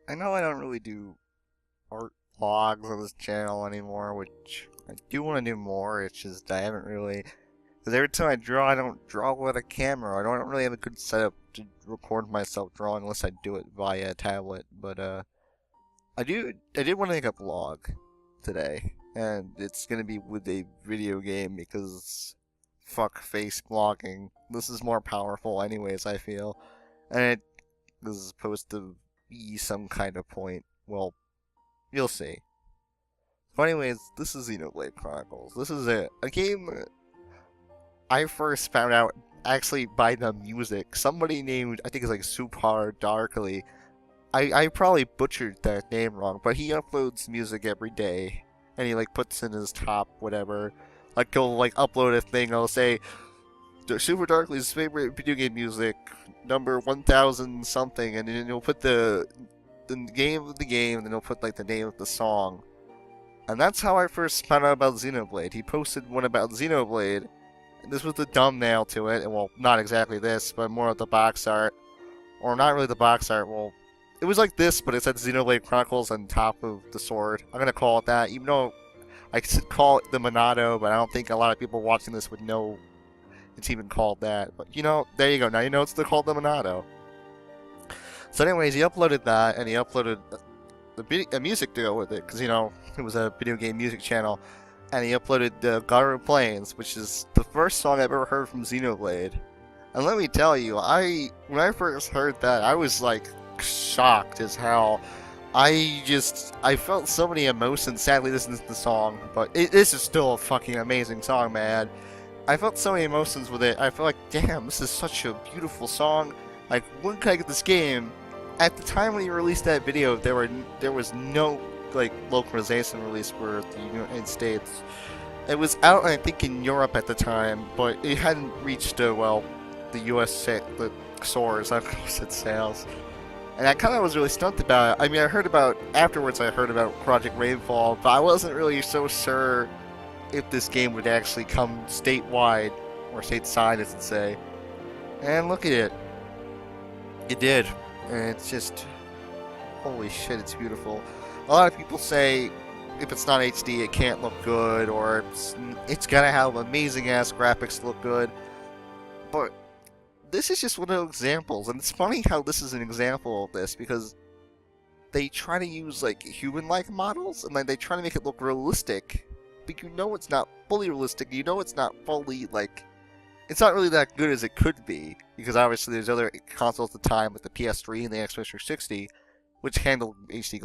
I know I don't really do art vlogs on this channel anymore, which I do want to do more. It's just I haven't really. Because every time I draw, I don't draw with a camera. I don't really have a good setup to record myself drawing unless I do it via a tablet. But I did want to make a vlog today, and it's gonna be with a video game because fuck face blogging. This is more powerful, anyways. I feel, and it is supposed to be some kind of point. Well, you'll see. But anyways, this is Xenoblade Chronicles. This is a game I first found out actually by the music. Somebody named, I think it's like SupraDarky. I probably butchered that name wrong, but he uploads music every day. And he like puts in his top whatever. Like he'll like upload a thing, I'll say SupraDarky's favorite video game music, number 1000 something, and then he'll put the name of the game, and then he'll put like the name of the song. And that's how I first found out about Xenoblade. He posted one about Xenoblade. This was the thumbnail to it, and well, not exactly this, but more of the box art. Or not really the box art, well, it was like this, but it said Xenoblade Chronicles on top of the sword. I'm gonna call it that, even though I could call it the Monado, but I don't think a lot of people watching this would know it's even called that. But, you know, there you go, now you know it's called the Monado. So anyways, he uploaded that, and he uploaded the music to go with it, because, you know, it was a video game music channel. And he uploaded Garu Plains, which is the first song I've ever heard from Xenoblade. And let me tell you, when I first heard that, I was like shocked as hell. I felt so many emotions. Sadly, listening to the song, but this is still a fucking amazing song, man. I felt so many emotions with it. I felt like, damn, this is such a beautiful song. Like, when could I get this game? At the time when he released that video, there was no like localization release for the United States. It was out, I think, in Europe at the time, but it hadn't reached well, the US the stores. I said sales, and I kind of was really stunned about it. I mean, I heard about afterwards. I heard about Project Rainfall, but I wasn't really so sure if this game would actually come statewide or stateside, as it say. And look at it, it did, and it's just holy shit, it's beautiful. A lot of people say if it's not HD, it can't look good, or it's gotta have amazing ass graphics to look good. But this is just one of those examples, and it's funny how this is an example of this, because they try to use like human-like models, and like they try to make it look realistic, but you know it's not fully realistic. You know it's not fully like, it's not really that good as it could be, because obviously there's other consoles at the time, like the PS3 and the Xbox 360. Which handle HD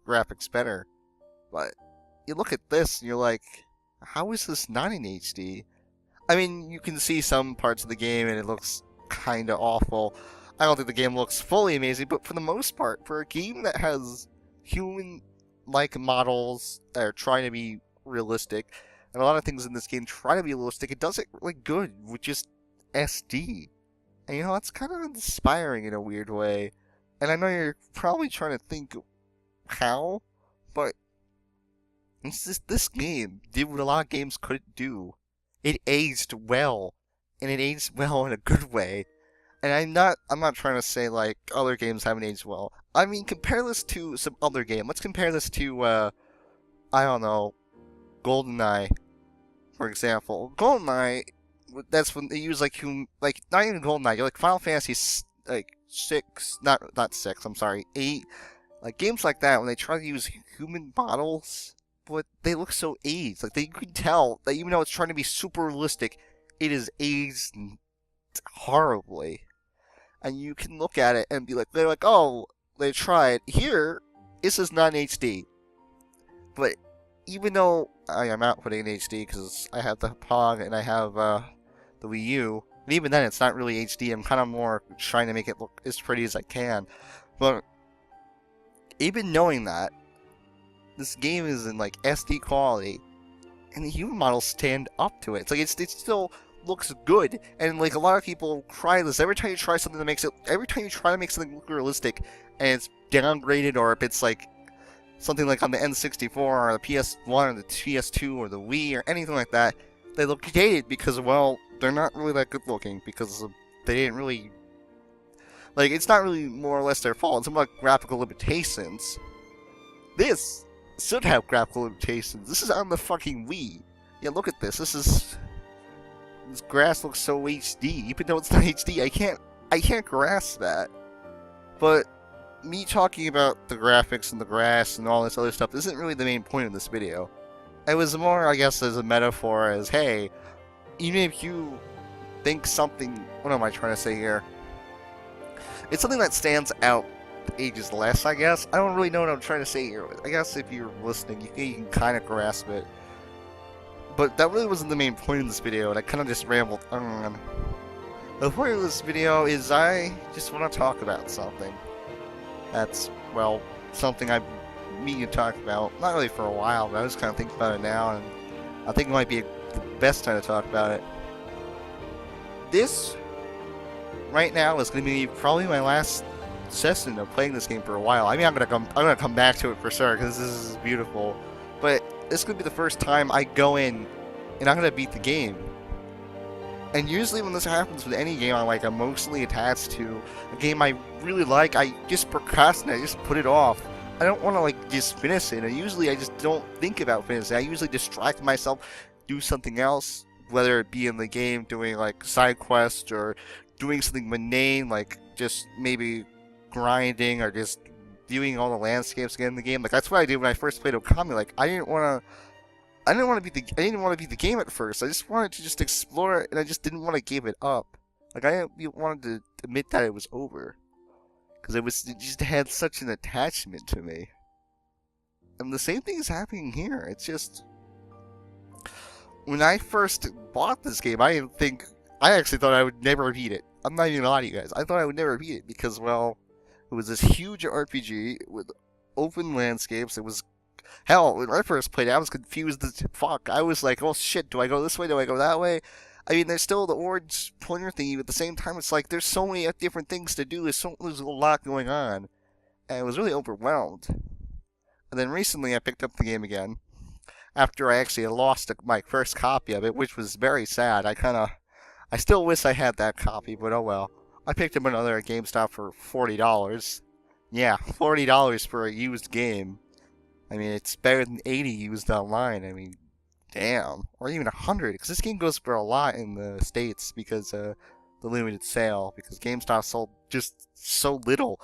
graphics better. But you look at this and you're like, how is this not in HD? I mean, you can see some parts of the game and it looks kinda awful. I don't think the game looks fully amazing, but for the most part, for a game that has human-like models that are trying to be realistic, and a lot of things in this game try to be realistic, it does it really good with just SD. And you know, that's kind of inspiring in a weird way. And I know you're probably trying to think how, but it's just, this game did what a lot of games couldn't do. It aged well, and it aged well in a good way. And I'm not trying to say like other games haven't aged well. I mean, compare this to some other game. Let's compare this to I don't know, GoldenEye, for example. GoldenEye, that's when they use like not even GoldenEye, you're like Final Fantasy like 6, not 6, I'm sorry, 8, like games like that, when they try to use human models, but they look so aged. Like, you can tell that even though it's trying to be super realistic, it is aged horribly. And you can look at it and be like, they're like, oh, they tried. Here, this is not in HD. But even though I am outputting in HD because I have the Pog and I have the Wii U, and even then, it's not really HD. I'm kind of more trying to make it look as pretty as I can. But even knowing that, this game is in like SD quality, and the human models stand up to it. It's like it still looks good, and like a lot of people cry this every time you try something that makes it. Every time you try to make something look realistic, and it's downgraded, or if it's like something like on the N64 or the PS1 or the PS2 or the Wii or anything like that, they look dated because, well, they're not really that good looking because they didn't really Like, it's not really more or less their fault. It's about graphical limitations. This should have graphical limitations. This is on the fucking Wii. Yeah, look at this. This grass looks so HD. Even though it's not HD, I can't grasp that. But me talking about the graphics and the grass and all this other stuff isn't really the main point of this video. It was more, I guess, as a metaphor as, hey, even if you think something... What am I trying to say here? It's something that stands out ages less, I guess. I don't really know what I'm trying to say here. I guess if you're listening, you can kind of grasp it. But that really wasn't the main point of this video, and I kind of just rambled on. The point of this video is I just want to talk about something. That's, well, something I've meaning to talk about, not really for a while, but I was kind of thinking about it now, and I think it might be the best time to talk about it. This, right now, is going to be probably my last session of playing this game for a while. I mean, I'm gonna come back to it for sure, because this is beautiful, but this could be the first time I go in and I'm gonna beat the game. And usually when this happens with any game I'm like emotionally attached to, a game I really like, I just procrastinate, I just put it off. I don't want to like just finish it, and usually I just don't think about finishing. I usually distract myself, do something else, whether it be in the game doing like side quests or doing something mundane like just maybe grinding or just viewing all the landscapes again in the game. Like that's what I did when I first played Okami. Like I didn't want to beat the game at first. I just wanted to just explore it, and I just didn't want to give it up. Like I wanted to admit that it was over, because it just had such an attachment to me. And the same thing is happening here. It's just when I first bought this game, I actually thought I would never beat it. I'm not even gonna lie to you guys. I thought I would never beat it because, well, it was this huge RPG with open landscapes. It was, hell, when I first played it, I was confused as fuck. I was like, oh shit, do I go this way? Do I go that way? I mean, there's still the orange pointer thingy, but at the same time, it's like, there's so many different things to do. There's a lot going on. And I was really overwhelmed. And then recently, I picked up the game again, after I actually had lost my first copy of it, which was very sad. I still wish I had that copy, but oh well. I picked up another at GameStop for $40. Yeah, $40 for a used game. I mean, it's better than 80 used online. I mean, damn. Or even 100, because this game goes for a lot in the States because the limited sale. Because GameStop sold just so little.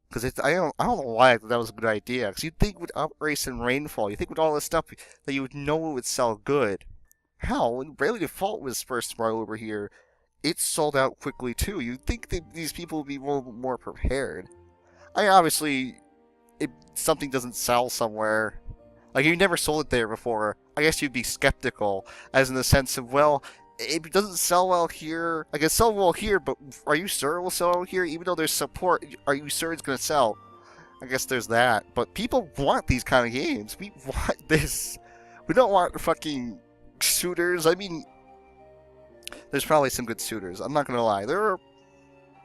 Because I don't know why that was a good idea. Because you'd think with Operation Rainfall, you'd think with all this stuff that you would know it would sell good. Hell, when Bravely Default was first brought over here, it sold out quickly too. You'd think that these people would be more prepared. I mean, obviously, if something doesn't sell somewhere, like you never sold it there before, I guess you'd be skeptical, as in the sense of, well, if it doesn't sell well here, like it sell well here, but are you sure it will sell well here? Even though there's support, are you sure it's going to sell? I guess there's that. But people want these kind of games. We want this. We don't want fucking shooters. I mean, there's probably some good shooters. I'm not going to lie. There are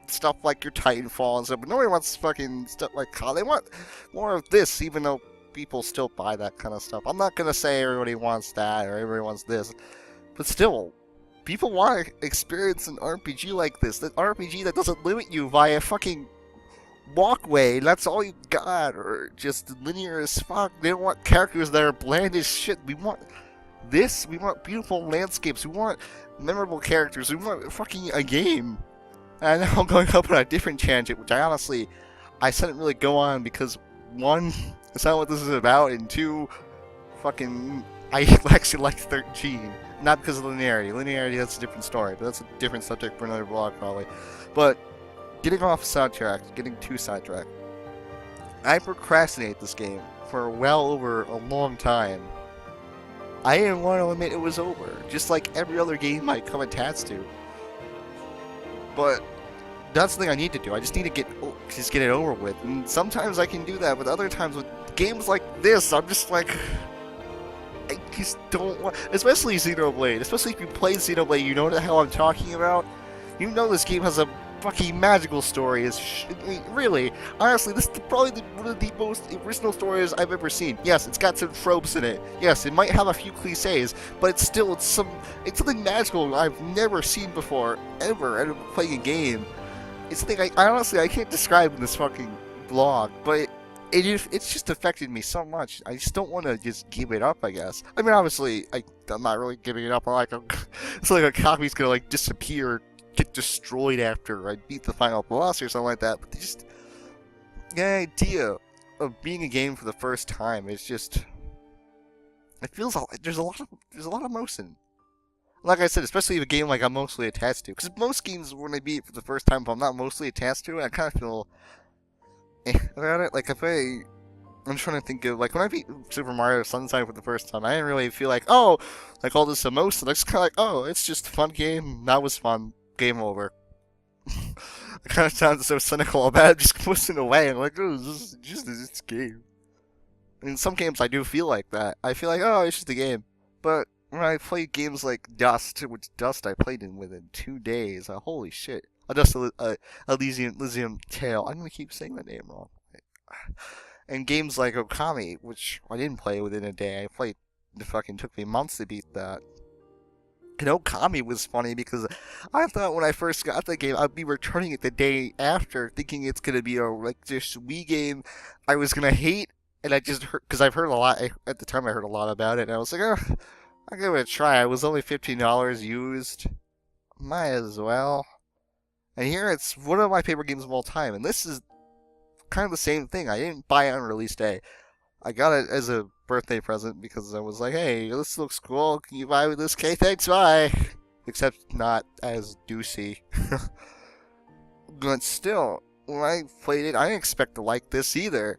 stuff like your Titanfall and stuff, but nobody wants fucking stuff like COD. They want more of this, even though people still buy that kind of stuff. I'm not going to say everybody wants that or everybody wants this, but still, people want to experience an RPG like this. An RPG that doesn't limit you via fucking walkway. That's all you got, or just linear as fuck. They don't want characters that are bland as shit. We want this. We want beautiful landscapes. We want memorable characters. We want fucking a game. And now I'm going up on a different tangent, which I shouldn't really go on because, one, it's not what this is about, and two, fucking, I actually like 13. Not because of linearity. Linearity, that's a different story, but that's a different subject for another vlog, probably. But, getting off sidetrack, getting too sidetracked, I procrastinated this game for well over a long time. I didn't want to admit it was over, just like every other game I come attached to. But that's the thing I need to do. I just need to get it over with. And sometimes I can do that, but other times with games like this, I'm just like, I just don't want. Especially Xenoblade. Especially if you play Xenoblade, you know what the hell I'm talking about. You know this game has a fucking magical story. I mean, really, honestly, this is probably one of the most original stories I've ever seen. Yes, it's got some tropes in it. Yes, it might have a few cliches, but it's something magical I've never seen before, ever, out of playing a game. it's the thing, I honestly, I can't describe in this fucking vlog, but it's just affected me so much. I just don't want to just give it up, I guess. I mean, obviously, I'm not really giving it up. It's like a copy's gonna, like, disappear, get destroyed after I beat the final boss or something like that, but just the idea of being a game for the first time is just, it feels, there's a lot of emotion. Like I said, especially a game like I'm mostly attached to. Because most games, when I beat it for the first time, if I'm not mostly attached to it, I kind of feel about it. Like, I'm trying to think of, like, when I beat Super Mario Sunshine for the first time, I didn't really feel like, oh, like, all this emotion. I just kind of like, oh, it's just a fun game. That was fun. Game over. It kind of sounds so cynical about it, just pushing away. I'm like, oh, this is just a game. In some games, I do feel like that. I feel like, oh, it's just a game. But when I played games like Dust, which Dust I played in within 2 days, holy shit. Dust Elysium Tale. I'm gonna keep saying that name wrong. And games like Okami, which I didn't play within a day. It fucking took me months to beat that. And Okami was funny because I thought when I first got the game, I'd be returning it the day after, thinking it's gonna be this Wii game I was gonna hate. And I just heard, because I've heard a lot, at the time I heard a lot about it, and I was like, oh, I'll give it a try. It was only $15 used. Might as well. And here it's one of my favorite games of all time, and this is kind of the same thing. I didn't buy it on release day. I got it as a birthday present because I was like, hey, this looks cool. Can you buy me this? Okay, thanks, bye. Except not as juicy. But still, when I played it, I didn't expect to like this either.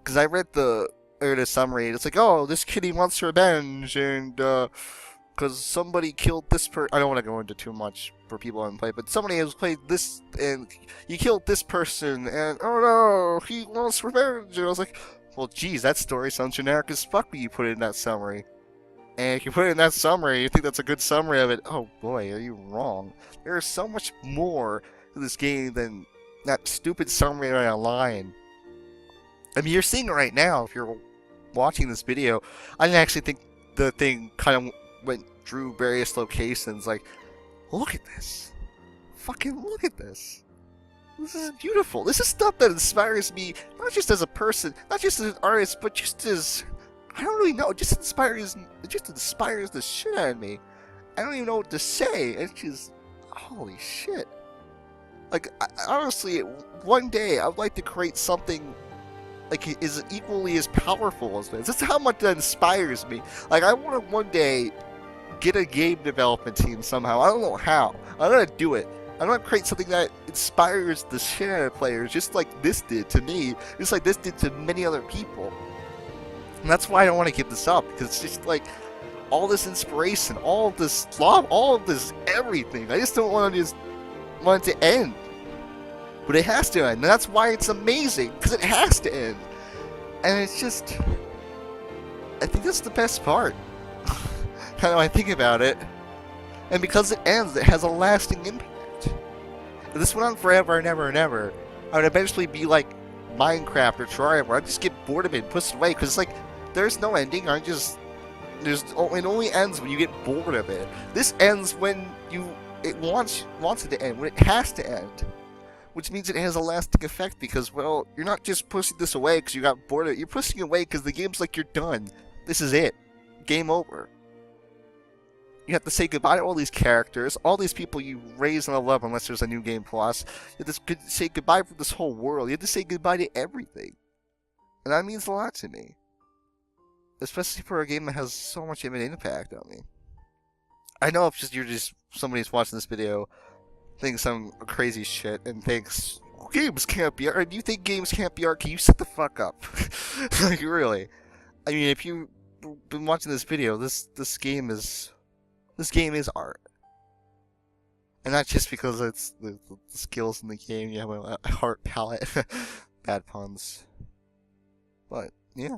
Because I read the summary, it's like, oh, this kitty wants revenge, and, because somebody killed this I don't want to go into too much for people who haven't played, but somebody has played this, and he killed this person, and, oh no, he wants revenge, and I was like, well, geez, that story sounds generic as fuck when you put it in that summary. And if you put it in that summary, you think that's a good summary of it, oh boy, are you wrong. There is so much more to this game than that stupid summary online. I mean, you're seeing it right now if you're watching this video. I didn't actually think the thing kind of drew various locations. Like, look at this. Fucking look at this. This is beautiful. This is stuff that inspires me, not just as a person, not just as an artist, but just as, I don't really know, it just inspires the shit out of me. I don't even know what to say. It's just, holy shit. Like, honestly, one day I would like to create something like is equally as powerful as this. That's how much that inspires me. Like, I want to one day get a game development team somehow. I don't know how. I'm gonna do it. I'm gonna create something that inspires the shit out of players, just like this did to me, just like this did to many other people. And that's why I don't want to give this up, because it's just like all this inspiration, all of this love, all of this everything. I just don't want it to end. But it has to end, and that's why it's amazing, because it has to end. And it's just, I think that's the best part. Kind of, I think about it. And because it ends, it has a lasting impact. If this went on forever and ever and ever, I would eventually be like Minecraft or Terraria, where I'd just get bored of it and push it away, because it's like, there's no ending, it only ends when you get bored of it. This ends when it wants it to end, when it has to end. Which means it has a lasting effect because, well, you're not just pushing this away because you got bored of it. You're pushing it away because the game's like, you're done. This is it. Game over. You have to say goodbye to all these characters, all these people you raise and love unless there's a new game plus. You have to say goodbye for this whole world. You have to say goodbye to everything. And that means a lot to me. Especially for a game that has so much of an impact on me. I know if somebody's watching this video thinks some crazy shit and thinks games can't be art. You think games can't be art? Can you shut the fuck up? Like, really? I mean, if you've been watching this video, this game is art, and not just because it's the skills in the game. You have a heart palette. Bad puns. But yeah,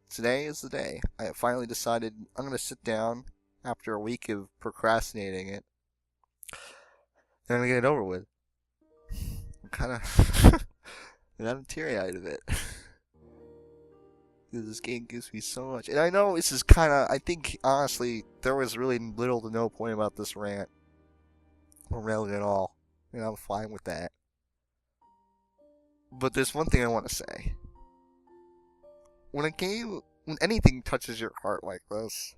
today is the day. I finally decided I'm gonna sit down after a week of procrastinating it. I'm gonna get it over with. I'm kind of teary-eyed of it. Because this game gives me so much. And I know this is I think, honestly, there was really little to no point about this rant. Or railing at all. and I'm fine with that. But there's one thing I want to say. When anything touches your heart like this,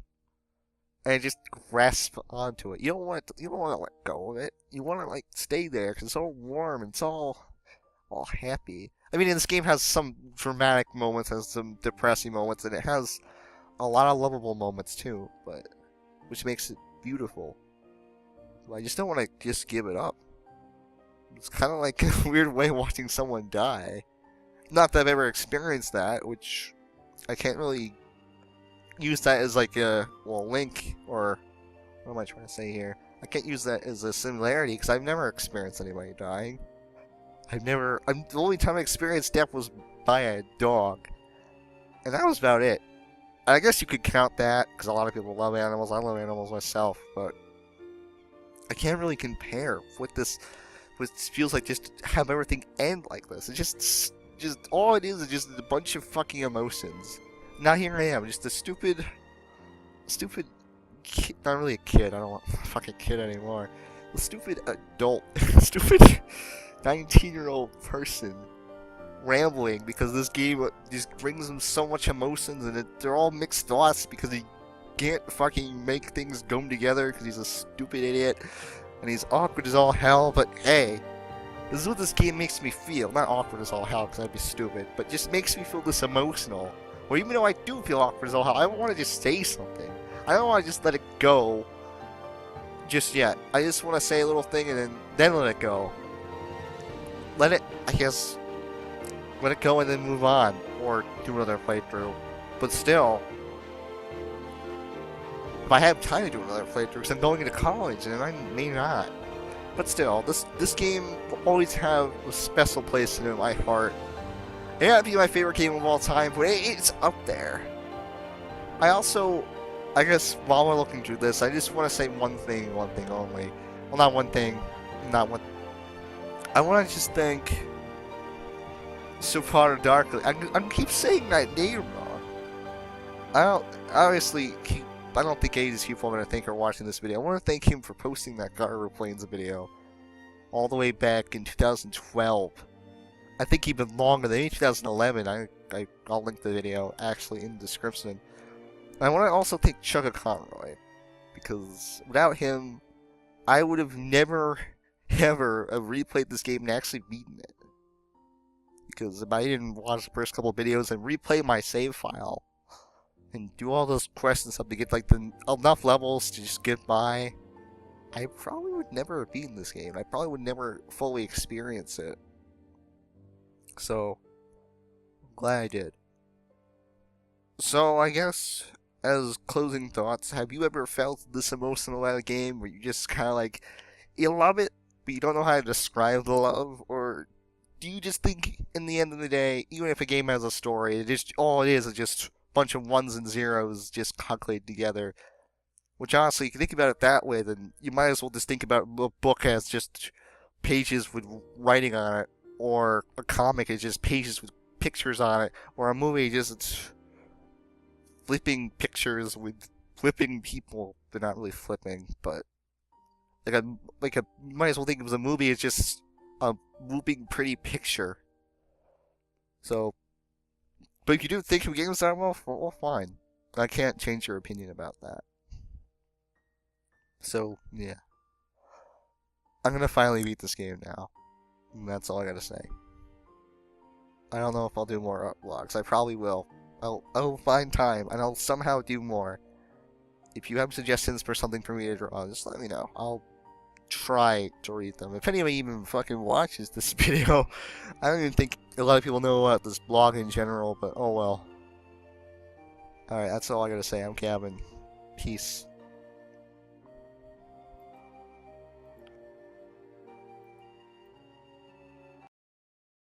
and just grasp onto it, you don't want to let go of it. You want to like stay there because it's all warm and it's all happy. I mean, this game has some dramatic moments, has some depressing moments, and it has a lot of lovable moments too, but which makes it beautiful. But I just don't want to just give it up. It's kind of like a weird way watching someone die. Not that I've ever experienced that, which I can't really use that as like a link, or what am I trying to say here? I can't use that as a similarity because I've never experienced anybody dying. The only time I experienced death was by a dog, and that was about it. I guess you could count that because a lot of people love animals. I love animals myself, but I can't really compare with this. What feels like just to have everything end like this. It's just all it is just a bunch of fucking emotions. Now here I am, just a stupid kid, not really a kid. I don't want a fucking kid anymore. A stupid adult, stupid 19-year-old person rambling because this game just brings him so much emotions, and they're all mixed thoughts because he can't fucking make things come together because he's a stupid idiot and he's awkward as all hell. But hey, this is what this game makes me feel. Not awkward as all hell because that'd be stupid, but just makes me feel this emotional. Or even though I do feel awkward as all hell, I want to just say something. I don't want to just let it go just yet. I just want to say a little thing and then let it go. Let it, I guess, let it go and then move on, or do another playthrough. But still, if I have time to do another playthrough, because I'm going into college, and I may not. But still, this game will always have a special place in my heart. It may not be my favorite game of all time, but it's up there. I guess, while we're looking through this, I just want to say one thing only. Well, not one thing, I want to just thank SupraDarky. I keep saying that name wrong. I don't think any of these people I'm going to thank are watching this video. I want to thank him for posting that Gyro Planes video all the way back in 2012. I think even longer, than 2011. I'll link the video actually in the description. And I want to also thank Chuggaaconroy, because without him, I would have never, ever replayed this game and actually beaten it. Because if I didn't watch the first couple of videos and replay my save file, and do all those quests and stuff to get like enough levels to just get by, I probably would never have beaten this game. I probably would never fully experience it. So, I'm glad I did. So, I guess, as closing thoughts, have you ever felt this emotional at a game where you just kind of like, you love it, but you don't know how to describe the love? Or do you just think, in the end of the day, even if a game has a story, all it is just bunch of ones and zeros just calculated together? Which honestly, if you think about it that way, then you might as well just think about a book as just pages with writing on it, or a comic is just pages with pictures on it, or a movie just flipping pictures with flipping people. They're not really flipping, but you might as well think of a movie as just a moving pretty picture. So, but if you do think of games that well, fine. I can't change your opinion about that. So, yeah. I'm gonna finally beat this game now. And that's all I gotta say. I don't know if I'll do more vlogs. I probably will. I'll find time, and I'll somehow do more. If you have suggestions for something for me to draw, just let me know. I'll try to read them. If anybody even fucking watches this video, I don't even think a lot of people know about this blog in general, but oh well. Alright, that's all I gotta say. I'm Gavin. Peace.